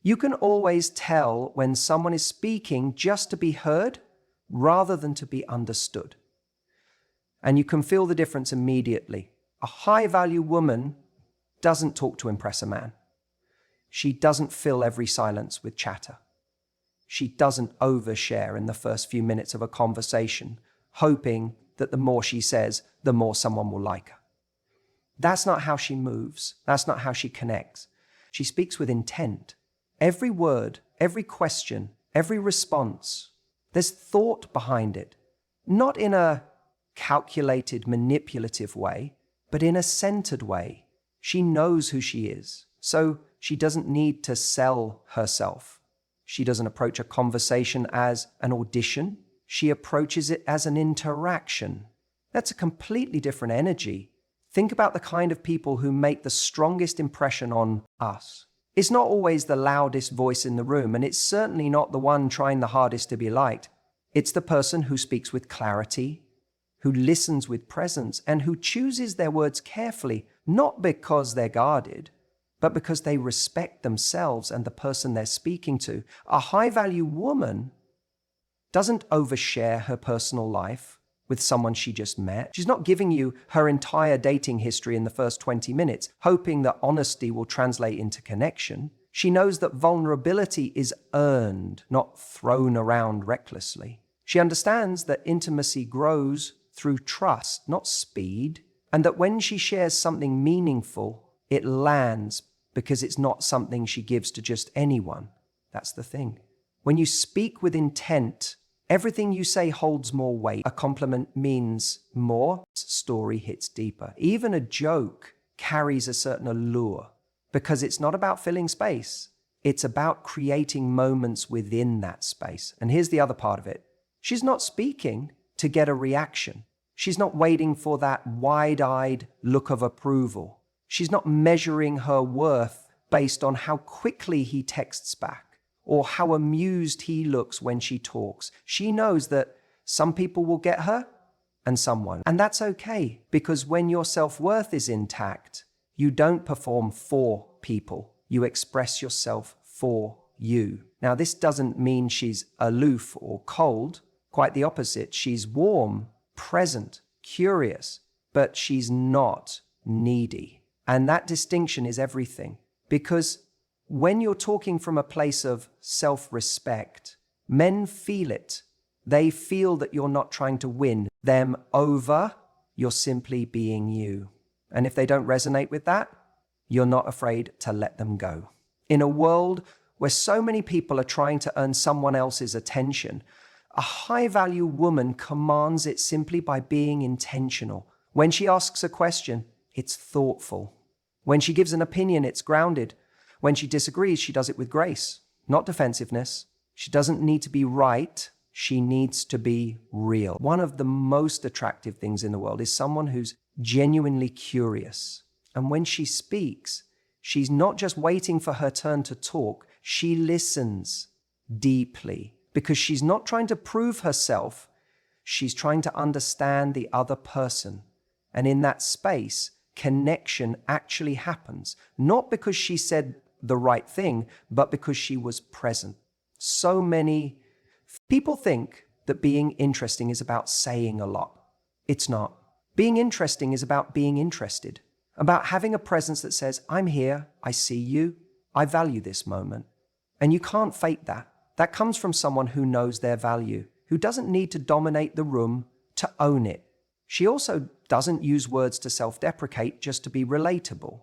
You can always tell when someone is speaking just to be heard rather than to be understood. And you can feel the difference immediately. A high-value woman doesn't talk to impress a man. She doesn't fill every silence with chatter. She doesn't overshare in the first few minutes of a conversation, hoping that the more she says, the more someone will like her. That's not how she moves. That's not how she connects. She speaks with intent. Every word, every question, every response, there's thought behind it. Not in a calculated, manipulative way, but in a centered way. She knows who she is, so she doesn't need to sell herself. She doesn't approach a conversation as an audition. She approaches it as an interaction. That's a completely different energy. Think about the kind of people who make the strongest impression on us. It's not always the loudest voice in the room, and it's certainly not the one trying the hardest to be liked. It's the person who speaks with clarity, who listens with presence, and who chooses their words carefully, not because they're guarded, but because they respect themselves and the person they're speaking to. A high-value woman doesn't overshare her personal life with someone she just met. She's not giving you her entire dating history in the first 20 minutes, hoping that honesty will translate into connection. She knows that vulnerability is earned, not thrown around recklessly. She understands that intimacy grows through trust, not speed, and that when she shares something meaningful, it lands because it's not something she gives to just anyone. That's the thing. When you speak with intent, everything you say holds more weight. A compliment means more. Story hits deeper. Even a joke carries a certain allure because it's not about filling space. It's about creating moments within that space. And here's the other part of it. She's not speaking to get a reaction. She's not waiting for that wide-eyed look of approval. She's not measuring her worth based on how quickly he texts back or how amused he looks when she talks. She knows that some people will get her and some won't. And that's okay, because when your self-worth is intact, you don't perform for people. You express yourself for you. Now, this doesn't mean she's aloof or cold. Quite the opposite. She's warm, present, curious, but she's not needy. And that distinction is everything, because when you're talking from a place of self-respect, men feel it. They feel that you're not trying to win them over. You're simply being you. And if they don't resonate with that, you're not afraid to let them go. In a world where so many people are trying to earn someone else's attention, a high-value woman commands it simply by being intentional. When she asks a question, it's thoughtful. When she gives an opinion, it's grounded. When she disagrees, she does it with grace, not defensiveness. She doesn't need to be right. She needs to be real. One of the most attractive things in the world is someone who's genuinely curious. And when she speaks, she's not just waiting for her turn to talk. She listens deeply because she's not trying to prove herself. She's trying to understand the other person. And in that space, connection actually happens, not because she said the right thing, but because she was present. So many people think that being interesting is about saying a lot. It's not. Being interesting is about being interested, about having a presence that says, I'm here, I see you, I value this moment. And you can't fake that. That comes from someone who knows their value, who doesn't need to dominate the room to own it. She also doesn't use words to self-deprecate just to be relatable.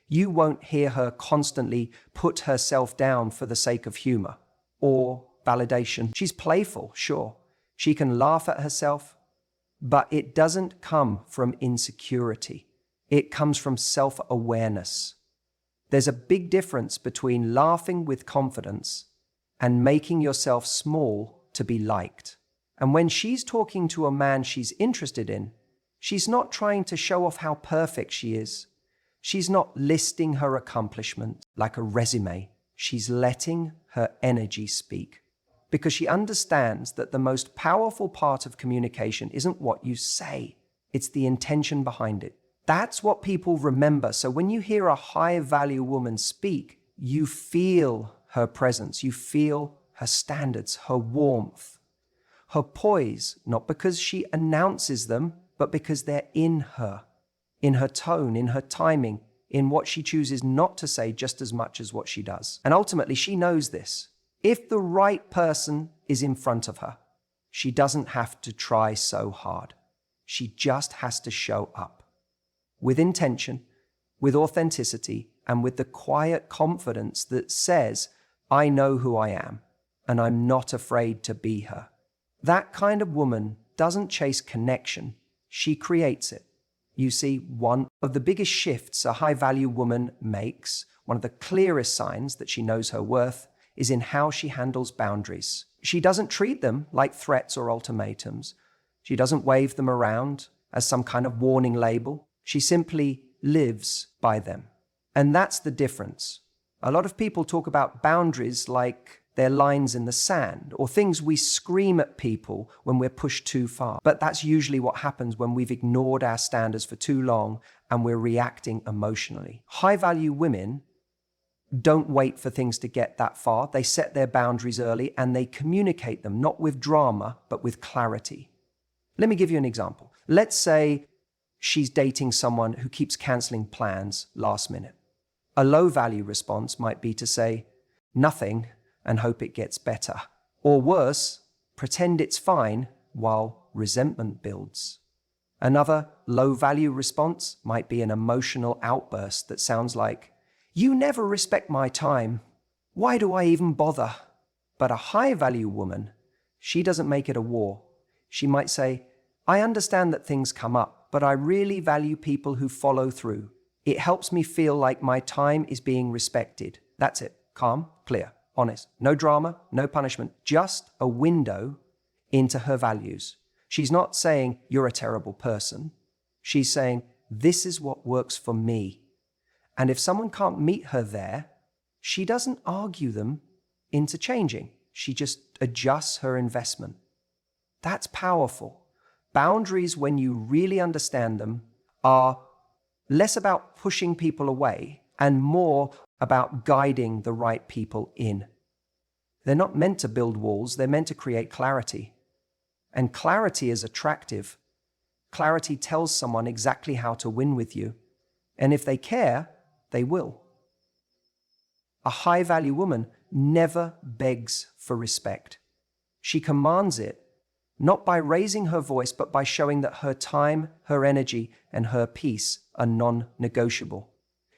You won't hear her constantly put herself down for the sake of humor or validation. She's playful, sure. She can laugh at herself, but it doesn't come from insecurity. It comes from self-awareness. There's a big difference between laughing with confidence and making yourself small to be liked. And when she's talking to a man she's interested in, she's not trying to show off how perfect she is. She's not listing her accomplishment like a resume. She's letting her energy speak, because she understands that the most powerful part of communication isn't what you say, it's the intention behind it. That's what people remember. So when you hear a high-value woman speak, you feel her presence. You feel her standards, her warmth, her poise, not because she announces them, but because they're in her tone, in her timing, in what she chooses not to say just as much as what she does. And ultimately, she knows this. If the right person is in front of her, she doesn't have to try so hard. She just has to show up with intention, with authenticity, and with the quiet confidence that says, I know who I am, and I'm not afraid to be her. That kind of woman doesn't chase connection, she creates it. You see, one of the biggest shifts a high-value woman makes, one of the clearest signs that she knows her worth, is in how she handles boundaries. She doesn't treat them like threats or ultimatums. She doesn't wave them around as some kind of warning label. She simply lives by them. And that's the difference. A lot of people talk about boundaries like they're lines in the sand or things we scream at people when we're pushed too far. But that's usually what happens when we've ignored our standards for too long and we're reacting emotionally. High-value women don't wait for things to get that far. They set their boundaries early and they communicate them, not with drama, but with clarity. Let me give you an example. Let's say she's dating someone who keeps canceling plans last minute. A low-value response might be to say, nothing, and hope it gets better. Or worse, pretend it's fine while resentment builds. Another low-value response might be an emotional outburst that sounds like, you never respect my time. Why do I even bother? But a high-value woman, she doesn't make it a war. She might say, I understand that things come up, but I really value people who follow through. It helps me feel like my time is being respected. That's it. Calm, clear, honest. No drama, no punishment. Just a window into her values. She's not saying, you're a terrible person. She's saying, this is what works for me. And if someone can't meet her there, she doesn't argue them into changing. She just adjusts her investment. That's powerful. Boundaries, when you really understand them, are less about pushing people away and more about guiding the right people in. They're not meant to build walls, they're meant to create clarity. And clarity is attractive. Clarity tells someone exactly how to win with you. And if they care, they will. A high-value woman never begs for respect. She commands it, not by raising her voice, but by showing that her time, her energy, and her peace are non-negotiable.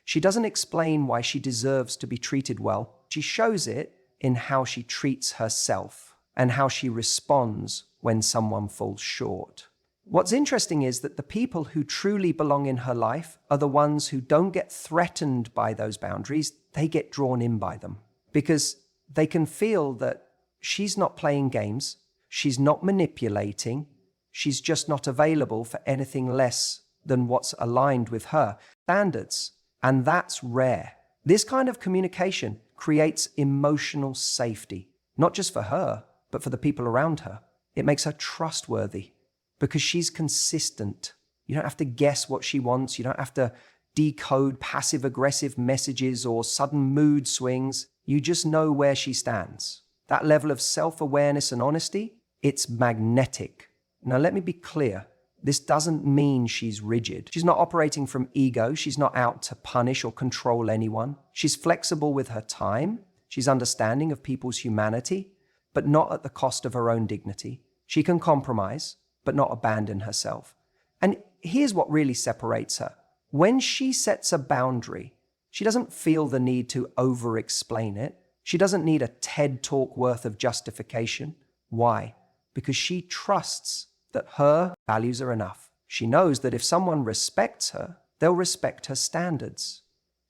She doesn't explain why she deserves to be treated well. She shows it in how she treats herself and how she responds when someone falls short. What's interesting is that the people who truly belong in her life are the ones who don't get threatened by those boundaries, they get drawn in by them. Because they can feel that she's not playing games, she's not manipulating, she's just not available for anything less than what's aligned with her standards. And that's rare. This kind of communication creates emotional safety, not just for her, but for the people around her. It makes her trustworthy. Because she's consistent. You don't have to guess what she wants. You don't have to decode passive-aggressive messages or sudden mood swings. You just know where she stands. That level of self-awareness and honesty, it's magnetic. Now, let me be clear. This doesn't mean she's rigid. She's not operating from ego. She's not out to punish or control anyone. She's flexible with her time. She's understanding of people's humanity, but not at the cost of her own dignity. She can compromise, but not abandon herself. And here's what really separates her. When she sets a boundary, she doesn't feel the need to over-explain it. She doesn't need a TED Talk worth of justification. Why? Because she trusts that her values are enough. She knows that if someone respects her, they'll respect her standards.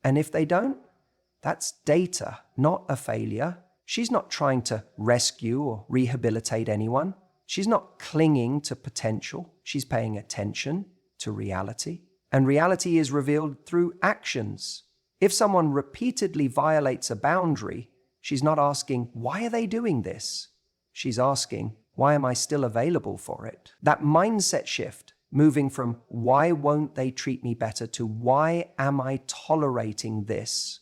And if they don't, that's data, not a failure. She's not trying to rescue or rehabilitate anyone. She's not clinging to potential. She's paying attention to reality. And reality is revealed through actions. If someone repeatedly violates a boundary, she's not asking, why are they doing this? She's asking, why am I still available for it? That mindset shift, moving from why won't they treat me better to why am I tolerating this?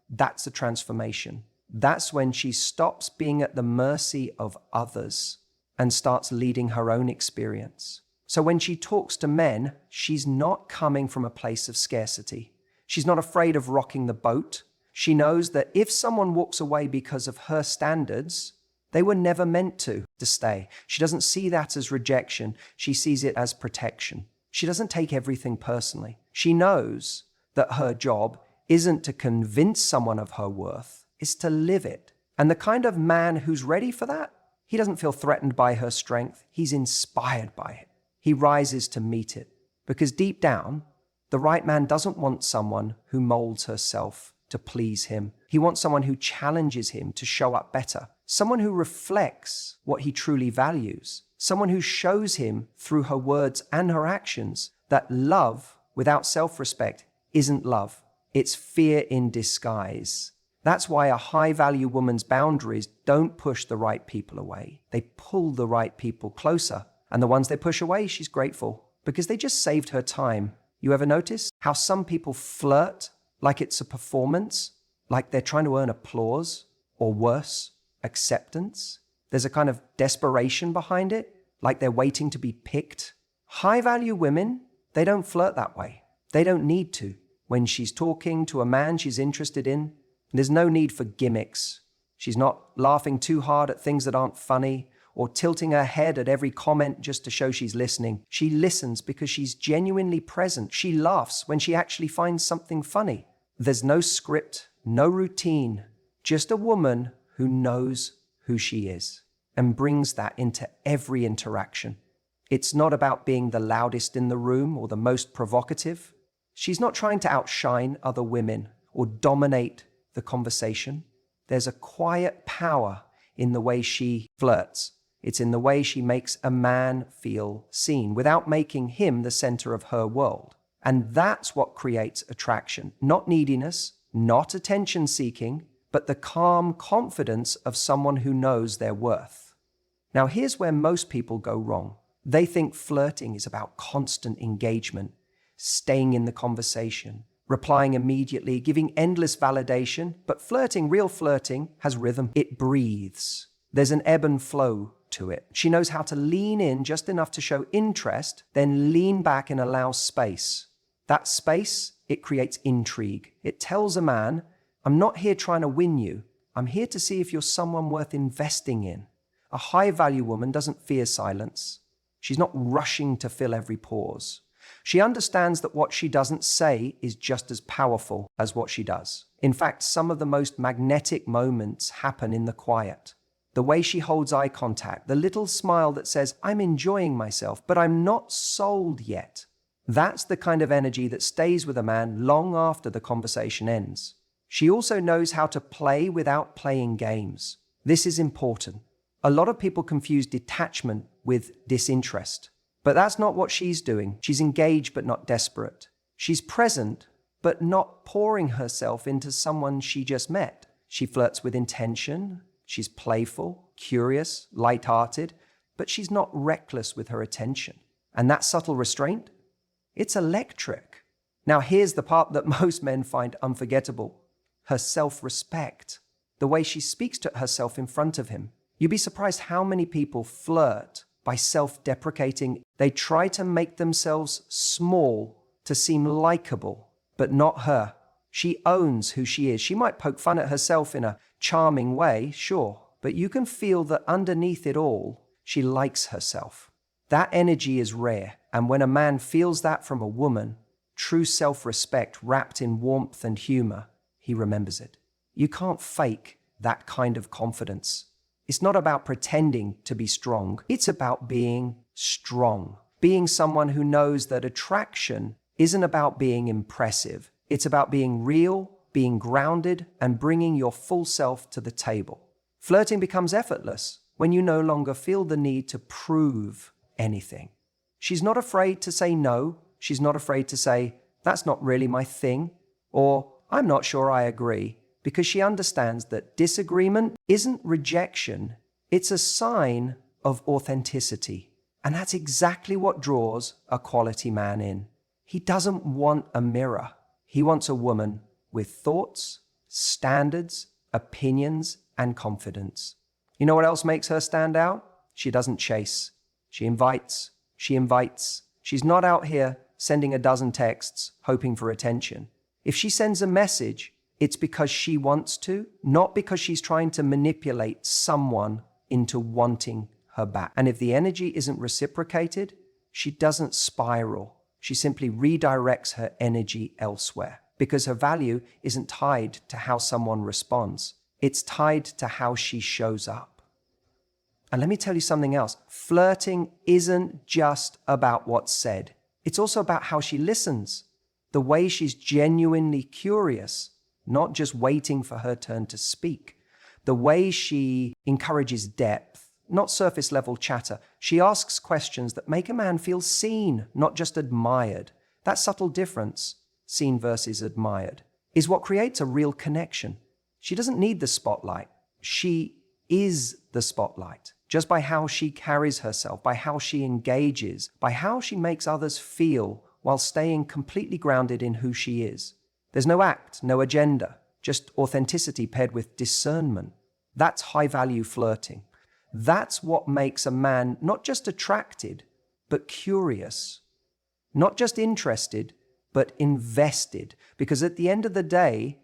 That's a transformation. That's when she stops being at the mercy of others and starts leading her own experience. So when she talks to men, she's not coming from a place of scarcity. She's not afraid of rocking the boat. She knows that if someone walks away because of her standards, they were never meant to stay. She doesn't see that as rejection. She sees it as protection. She doesn't take everything personally. She knows that her job isn't to convince someone of her worth, it's to live it. And the kind of man who's ready for that, he doesn't feel threatened by her strength. He's inspired by it. He rises to meet it. Because deep down, the right man doesn't want someone who molds herself to please him. He wants someone who challenges him to show up better. Someone who reflects what he truly values. Someone who shows him through her words and her actions that love without self-respect isn't love. It's fear in disguise. That's why a high-value woman's boundaries don't push the right people away. They pull the right people closer. And the ones they push away, she's grateful because they just saved her time. You ever notice how some people flirt like it's a performance, like they're trying to earn applause, or worse, acceptance? There's a kind of desperation behind it, like they're waiting to be picked. High-value women, they don't flirt that way. They don't need to. When she's talking to a man she's interested in, there's no need for gimmicks. She's not laughing too hard at things that aren't funny or tilting her head at every comment just to show she's listening. She listens because she's genuinely present. She laughs when she actually finds something funny. There's no script, no routine, just a woman who knows who she is and brings that into every interaction. It's not about being the loudest in the room or the most provocative. She's not trying to outshine other women or dominate the conversation. There's a quiet power in the way she flirts. It's in the way she makes a man feel seen without making him the center of her world. And that's what creates attraction. Not neediness, not attention seeking, but the calm confidence of someone who knows their worth. Now here's where most people go wrong. They think flirting is about constant engagement, staying in the conversation, replying immediately, giving endless validation. But flirting, real flirting, has rhythm. It breathes. There's an ebb and flow to it. She knows how to lean in just enough to show interest, then lean back and allow space. That space, it creates intrigue. It tells a man, I'm not here trying to win you. I'm here to see if you're someone worth investing in. A high-value woman doesn't fear silence. She's not rushing to fill every pause. She understands that what she doesn't say is just as powerful as what she does. In fact, some of the most magnetic moments happen in the quiet. The way she holds eye contact, the little smile that says, I'm enjoying myself, but I'm not sold yet. That's the kind of energy that stays with a man long after the conversation ends. She also knows how to play without playing games. This is important. A lot of people confuse detachment with disinterest. But that's not what she's doing. She's engaged but not desperate. She's present but not pouring herself into someone she just met. She flirts with intention. She's playful, curious, light-hearted, but she's not reckless with her attention. And that subtle restraint, it's electric. Now here's the part that most men find unforgettable. Her self-respect. The way she speaks to herself in front of him. You'd be surprised how many people flirt by self-deprecating. They try to make themselves small to seem likable, but not her. She owns who she is. She might poke fun at herself in a charming way, sure, but you can feel that underneath it all, she likes herself. That energy is rare, and when a man feels that from a woman, true self-respect wrapped in warmth and humor, he remembers it. You can't fake that kind of confidence. It's not about pretending to be strong. It's about being strong. Being someone who knows that attraction isn't about being impressive. It's about being real, being grounded, and bringing your full self to the table. Flirting becomes effortless when you no longer feel the need to prove anything. She's not afraid to say no. She's not afraid to say, that's not really my thing, or I'm not sure I agree. Because she understands that disagreement isn't rejection, it's a sign of authenticity. And that's exactly what draws a quality man in. He doesn't want a mirror. He wants a woman with thoughts, standards, opinions, and confidence. You know what else makes her stand out? She doesn't chase. She invites. She invites. She's not out here sending a dozen texts, hoping for attention. If she sends a message, it's because she wants to, not because she's trying to manipulate someone into wanting her back. And if the energy isn't reciprocated, she doesn't spiral. She simply redirects her energy elsewhere because her value isn't tied to how someone responds. It's tied to how she shows up. And let me tell you something else. Flirting isn't just about what's said. It's also about how she listens, the way she's genuinely curious, not just waiting for her turn to speak, the way she encourages depth, not surface level chatter. She asks questions that make a man feel seen, not just admired. That subtle difference, seen versus admired, is what creates a real connection. She doesn't need the spotlight. She is the spotlight. Just by how she carries herself, by how she engages, by how she makes others feel while staying completely grounded in who she is. There's no act, no agenda, just authenticity paired with discernment. That's high-value flirting. That's what makes a man not just attracted, but curious. Not just interested, but invested. Because at the end of the day,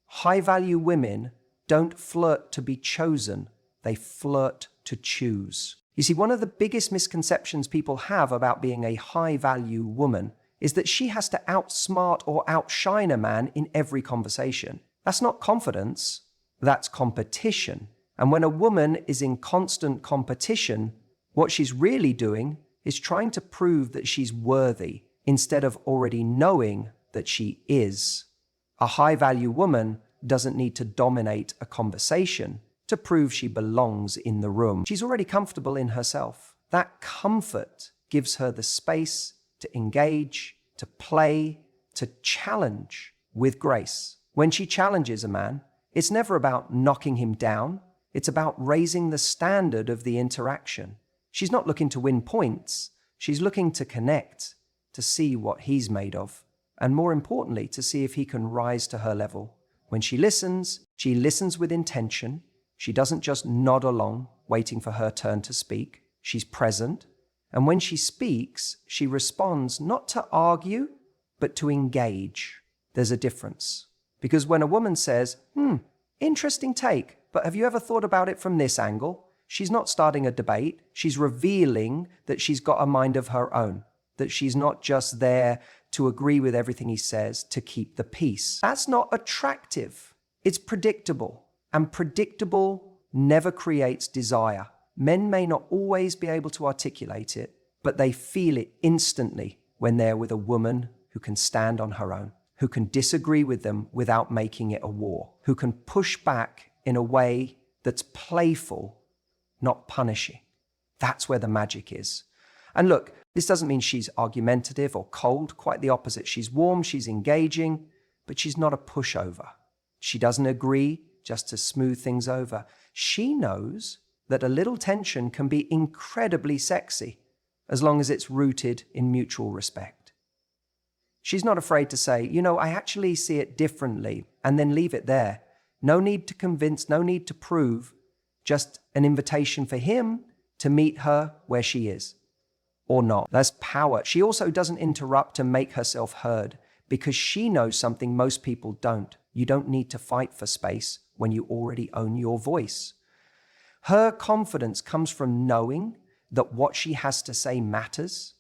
high-value women don't flirt to be chosen. They flirt to choose. You see, one of the biggest misconceptions people have about being a high-value woman is that she has to outsmart or outshine a man in every conversation. That's not confidence, that's competition. And when a woman is in constant competition, what she's really doing is trying to prove that she's worthy instead of already knowing that she is. A high-value woman doesn't need to dominate a conversation to prove she belongs in the room. She's already comfortable in herself. That comfort gives her the space to engage, to play, to challenge with grace. When she challenges a man, it's never about knocking him down. It's about raising the standard of the interaction. She's not looking to win points. She's looking to connect, to see what he's made of, and more importantly, to see if he can rise to her level. When she listens with intention. She doesn't just nod along, waiting for her turn to speak. She's present. And when she speaks, she responds not to argue, but to engage. There's a difference. Because when a woman says, interesting take, but have you ever thought about it from this angle? She's not starting a debate. She's revealing that she's got a mind of her own, that she's not just there to agree with everything he says to keep the peace. That's not attractive. It's predictable. And predictable never creates desire. Men may not always be able to articulate it, but they feel it instantly when they're with a woman who can stand on her own, who can disagree with them without making it a war, who can push back in a way that's playful, not punishing. That's where the magic is. And look, this doesn't mean she's argumentative or cold, quite the opposite. She's warm, she's engaging, but she's not a pushover. She doesn't agree just to smooth things over. She knows that a little tension can be incredibly sexy as long as it's rooted in mutual respect. She's not afraid to say, I actually see it differently, and then leave it there. No need to convince, no need to prove, just an invitation for him to meet her where she is, or not. That's power. She also doesn't interrupt to make herself heard because she knows something most people don't. You don't need to fight for space when you already own your voice. Her confidence comes from knowing that what she has to say matters,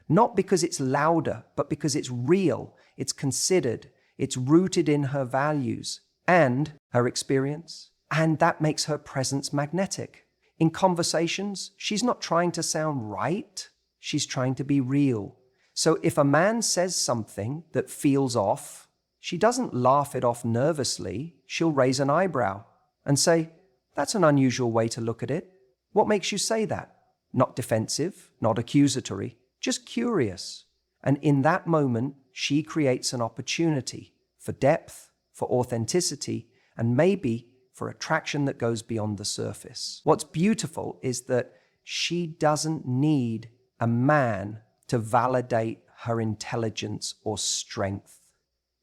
not because it's louder, but because it's real, it's considered, it's rooted in her values and her experience, and that makes her presence magnetic. In conversations, she's not trying to sound right, she's trying to be real. So if a man says something that feels off, she doesn't laugh it off nervously. She'll raise an eyebrow and say, that's an unusual way to look at it. What makes you say that? Not defensive, not accusatory, just curious. And in that moment, she creates an opportunity for depth, for authenticity, and maybe for attraction that goes beyond the surface. What's beautiful is that she doesn't need a man to validate her intelligence or strength.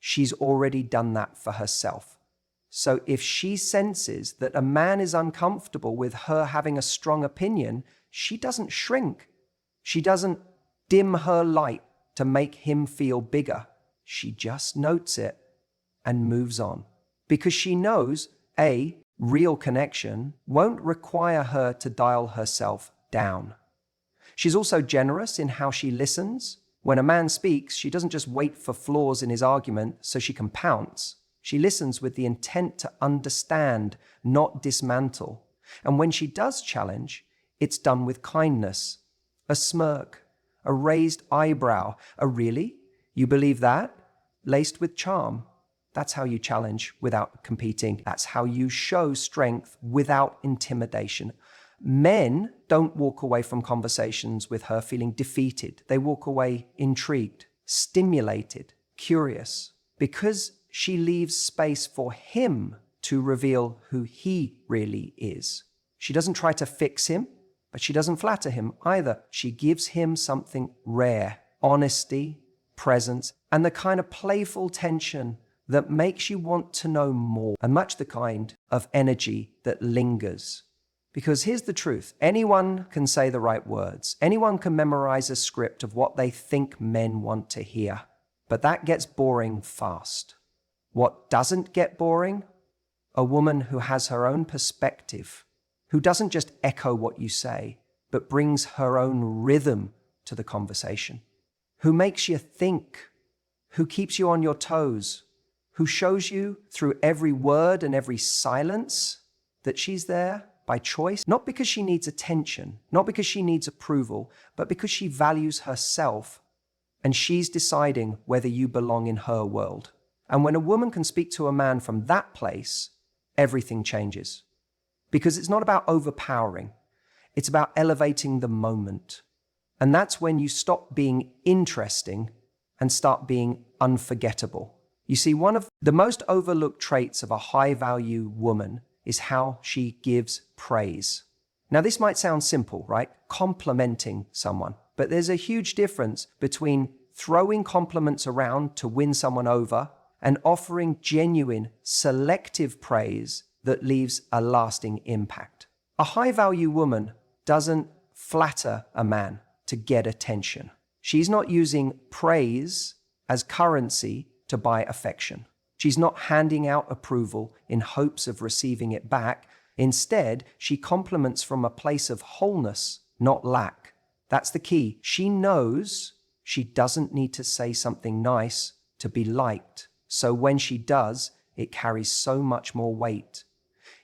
She's already done that for herself. So if she senses that a man is uncomfortable with her having a strong opinion, she doesn't shrink. She doesn't dim her light to make him feel bigger. She just notes it and moves on. Because she knows, A, real connection won't require her to dial herself down. She's also generous in how she listens. When a man speaks, she doesn't just wait for flaws in his argument so she can pounce. She listens with the intent to understand, not dismantle. And when she does challenge, it's done with kindness, a smirk, a raised eyebrow, a really? You believe that? Laced with charm. That's how you challenge without competing. That's how you show strength without intimidation. Men don't walk away from conversations with her feeling defeated. They walk away intrigued, stimulated, curious, because she leaves space for him to reveal who he really is. She doesn't try to fix him, but she doesn't flatter him either. She gives him something rare, honesty, presence, and the kind of playful tension that makes you want to know more, and much the kind of energy that lingers. Because here's the truth, anyone can say the right words. Anyone can memorize a script of what they think men want to hear. But that gets boring fast. What doesn't get boring? A woman who has her own perspective, who doesn't just echo what you say, but brings her own rhythm to the conversation, who makes you think, who keeps you on your toes, who shows you through every word and every silence that she's there by choice, not because she needs attention, not because she needs approval, but because she values herself and she's deciding whether you belong in her world. And when a woman can speak to a man from that place, everything changes. Because it's not about overpowering, it's about elevating the moment. And that's when you stop being interesting and start being unforgettable. You see, one of the most overlooked traits of a high-value woman is how she gives praise. Now, this might sound simple, right? Complimenting someone. But there's a huge difference between throwing compliments around to win someone over and offering genuine, selective praise that leaves a lasting impact. A high-value woman doesn't flatter a man to get attention. She's not using praise as currency to buy affection. She's not handing out approval in hopes of receiving it back. Instead, she compliments from a place of wholeness, not lack. That's the key. She knows she doesn't need to say something nice to be liked. So when she does, it carries so much more weight.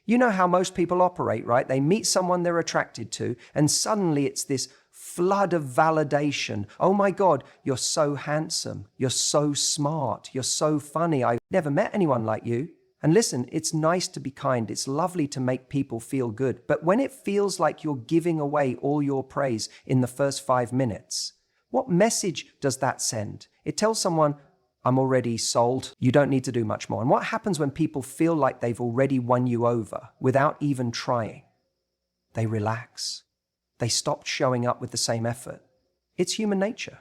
You know how most people operate, right? They meet someone they're attracted to, and suddenly it's this flood of validation. Oh my God, you're so handsome. You're so smart. You're so funny. I've never met anyone like you. And listen, it's nice to be kind. It's lovely to make people feel good. But when it feels like you're giving away all your praise in the first 5 minutes, what message does that send? It tells someone, I'm already sold. You don't need to do much more. And what happens when people feel like they've already won you over without even trying? They relax. They stop showing up with the same effort. It's human nature.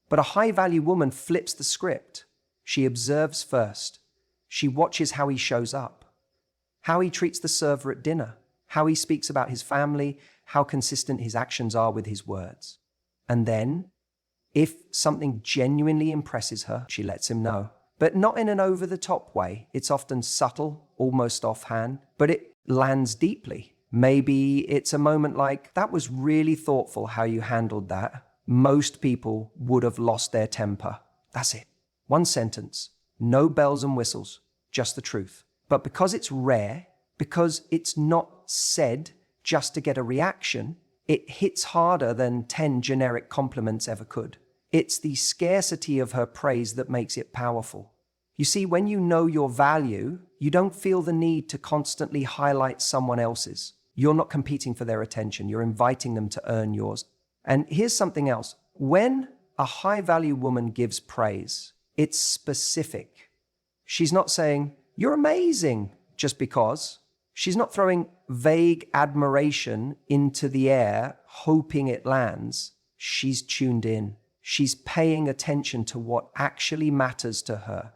But a high-value woman flips the script. She observes first. She watches how he shows up, how he treats the server at dinner, how he speaks about his family, how consistent his actions are with his words. And then, if something genuinely impresses her, she lets him know. But not in an over-the-top way. It's often subtle, almost offhand, but it lands deeply. Maybe it's a moment like, that was really thoughtful how you handled that. Most people would have lost their temper. That's it. One sentence. No bells and whistles. Just the truth. But because it's rare, because it's not said just to get a reaction, it hits harder than 10 generic compliments ever could. It's the scarcity of her praise that makes it powerful. You see, when you know your value, you don't feel the need to constantly highlight someone else's. You're not competing for their attention. You're inviting them to earn yours. And here's something else. When a high-value woman gives praise, it's specific. She's not saying, you're amazing, just because. She's not throwing vague admiration into the air, hoping it lands. She's tuned in. She's paying attention to what actually matters to her.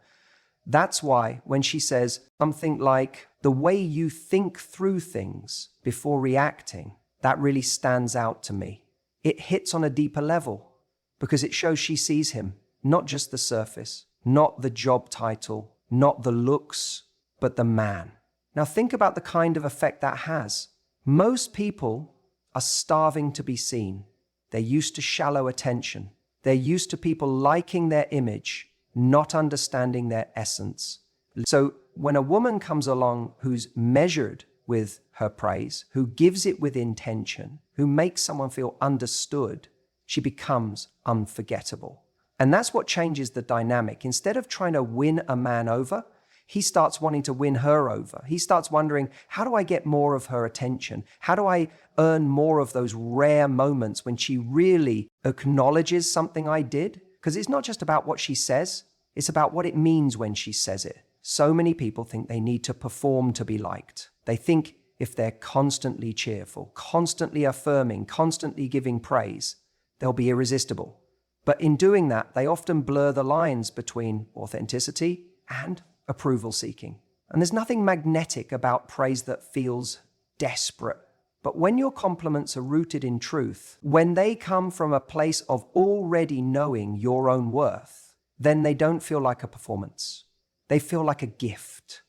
That's why when she says something like, the way you think through things before reacting, that really stands out to me. It hits on a deeper level because it shows she sees him, not just the surface, not the job title, not the looks, but the man. Now think about the kind of effect that has. Most people are starving to be seen. They're used to shallow attention. They're used to people liking their image, not understanding their essence. So when a woman comes along who's measured with her praise, who gives it with intention, who makes someone feel understood, she becomes unforgettable. And that's what changes the dynamic. Instead of trying to win a man over, he starts wanting to win her over. He starts wondering, how do I get more of her attention? How do I earn more of those rare moments when she really acknowledges something I did? Because it's not just about what she says, it's about what it means when she says it. So many people think they need to perform to be liked. They think if they're constantly cheerful, constantly affirming, constantly giving praise, they'll be irresistible. But in doing that, they often blur the lines between authenticity and approval seeking. And there's nothing magnetic about praise that feels desperate. But when your compliments are rooted in truth, when they come from a place of already knowing your own worth, then they don't feel like a performance. They feel like a gift.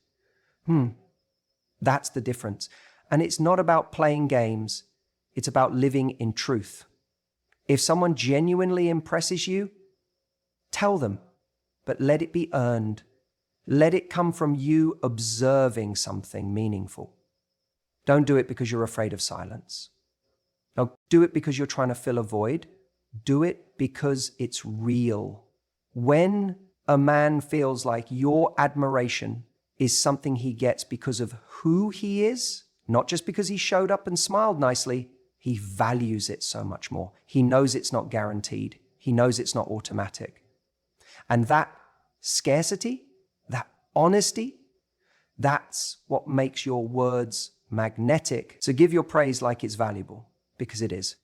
That's the difference. And it's not about playing games. It's about living in truth. If someone genuinely impresses you, tell them, but let it be earned. Let it come from you observing something meaningful. Don't do it because you're afraid of silence. Don't do it because you're trying to fill a void. Do it because it's real. When a man feels like your admiration is something he gets because of who he is, not just because he showed up and smiled nicely, he values it so much more. He knows it's not guaranteed. He knows it's not automatic. And that scarcity, that honesty, that's what makes your words magnetic. So give your praise like it's valuable, because it is.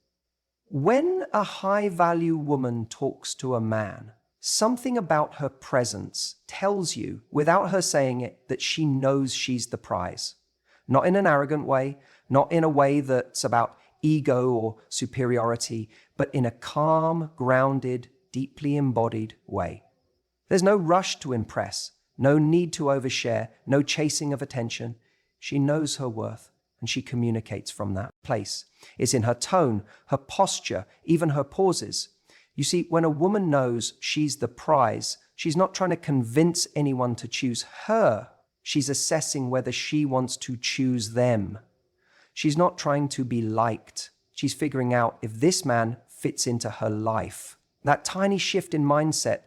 When a high-value woman talks to a man, something about her presence tells you, without her saying it, that she knows she's the prize. Not in an arrogant way, not in a way that's about ego or superiority, but in a calm, grounded, deeply embodied way. There's no rush to impress, no need to overshare, no chasing of attention. She knows her worth, and she communicates from that place. It's in her tone, her posture, even her pauses. You see, when a woman knows she's the prize, she's not trying to convince anyone to choose her. She's assessing whether she wants to choose them. She's not trying to be liked. She's figuring out if this man fits into her life. That tiny shift in mindset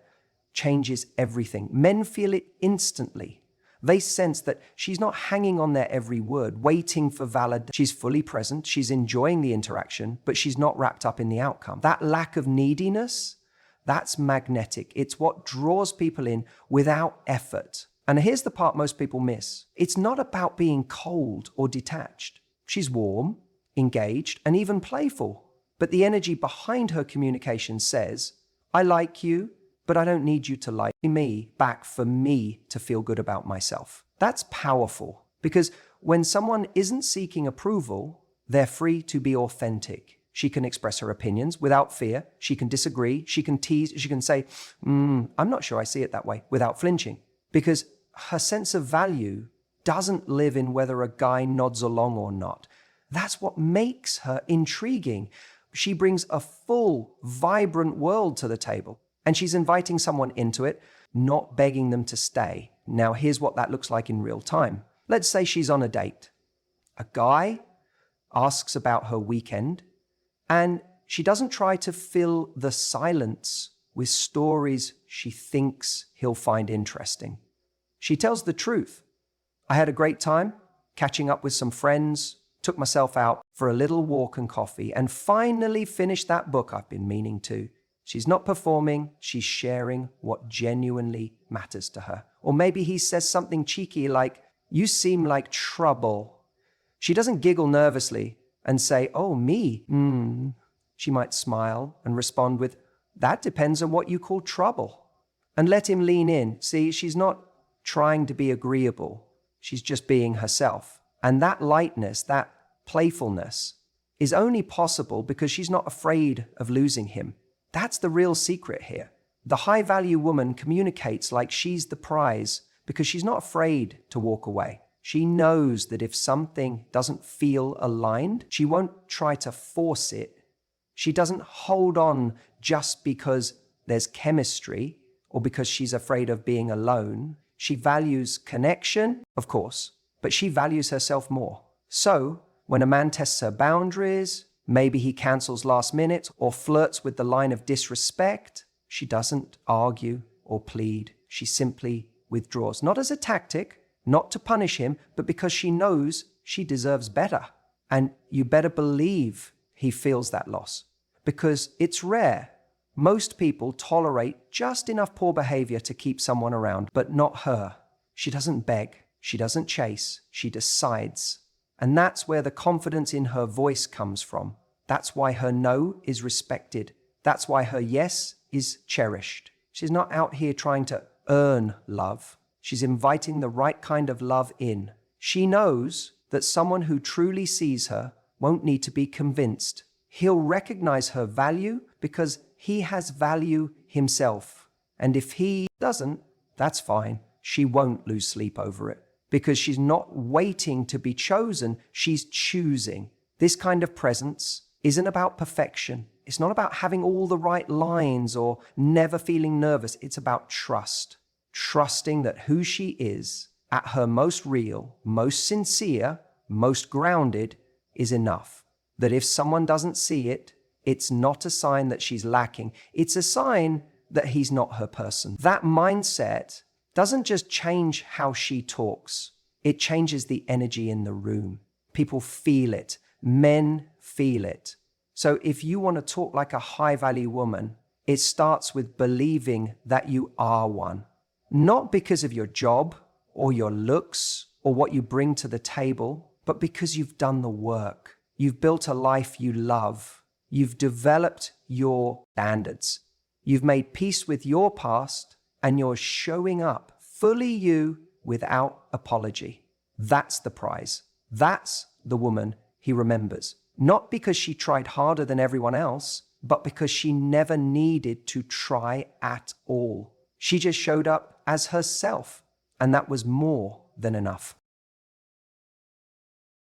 changes everything. Men feel it instantly. They sense that she's not hanging on their every word, waiting for valid. She's fully present, she's enjoying the interaction, but she's not wrapped up in the outcome. That lack of neediness, that's magnetic. It's what draws people in without effort. And here's the part most people miss. It's not about being cold or detached. She's warm, engaged, and even playful. But the energy behind her communication says, I like you, but I don't need you to like me back for me to feel good about myself. That's powerful, because when someone isn't seeking approval, they're free to be authentic. She can express her opinions without fear. She can disagree. She can tease. She can say, I'm not sure I see it that way, without flinching, because her sense of value doesn't live in whether a guy nods along or not. That's what makes her intriguing. She brings a full, vibrant world to the table. And she's inviting someone into it, not begging them to stay. Now, here's what that looks like in real time. Let's say she's on a date. A guy asks about her weekend, and she doesn't try to fill the silence with stories she thinks he'll find interesting. She tells the truth. I had a great time catching up with some friends, took myself out for a little walk and coffee, and finally finished that book I've been meaning to. She's not performing, she's sharing what genuinely matters to her. Or maybe he says something cheeky like, you seem like trouble. She doesn't giggle nervously and say, oh, me? She might smile and respond with, that depends on what you call trouble. And let him lean in. See, she's not trying to be agreeable. She's just being herself. And that lightness, that playfulness, is only possible because she's not afraid of losing him. That's the real secret here. The high-value woman communicates like she's the prize because she's not afraid to walk away. She knows that if something doesn't feel aligned, she won't try to force it. She doesn't hold on just because there's chemistry or because she's afraid of being alone. She values connection, of course, but she values herself more. So, when a man tests her boundaries, maybe he cancels last minute or flirts with the line of disrespect, she doesn't argue or plead. She simply withdraws, not as a tactic, not to punish him, but because she knows she deserves better. And you better believe he feels that loss, because it's rare. Most people tolerate just enough poor behavior to keep someone around, but not her. She doesn't beg, she doesn't chase, she decides. And that's where the confidence in her voice comes from. That's why her no is respected. That's why her yes is cherished. She's not out here trying to earn love. She's inviting the right kind of love in. She knows that someone who truly sees her won't need to be convinced. He'll recognize her value because he has value himself. And if he doesn't, that's fine. She won't lose sleep over it because she's not waiting to be chosen. She's choosing. This kind of presence isn't about perfection. It's not about having all the right lines or never feeling nervous. It's about trust. Trusting that who she is, at her most real, most sincere, most grounded, is enough. That if someone doesn't see it, it's not a sign that she's lacking. It's a sign that he's not her person. That mindset doesn't just change how she talks. It changes the energy in the room. People feel it. Men feel it. So if you want to talk like a high-value woman, it starts with believing that you are one. Not because of your job or your looks or what you bring to the table, but because you've done the work. You've built a life you love. You've developed your standards. You've made peace with your past, and you're showing up fully you without apology. That's the prize. That's the woman he remembers. Not because she tried harder than everyone else, but because she never needed to try at all. She just showed up as herself, and that was more than enough.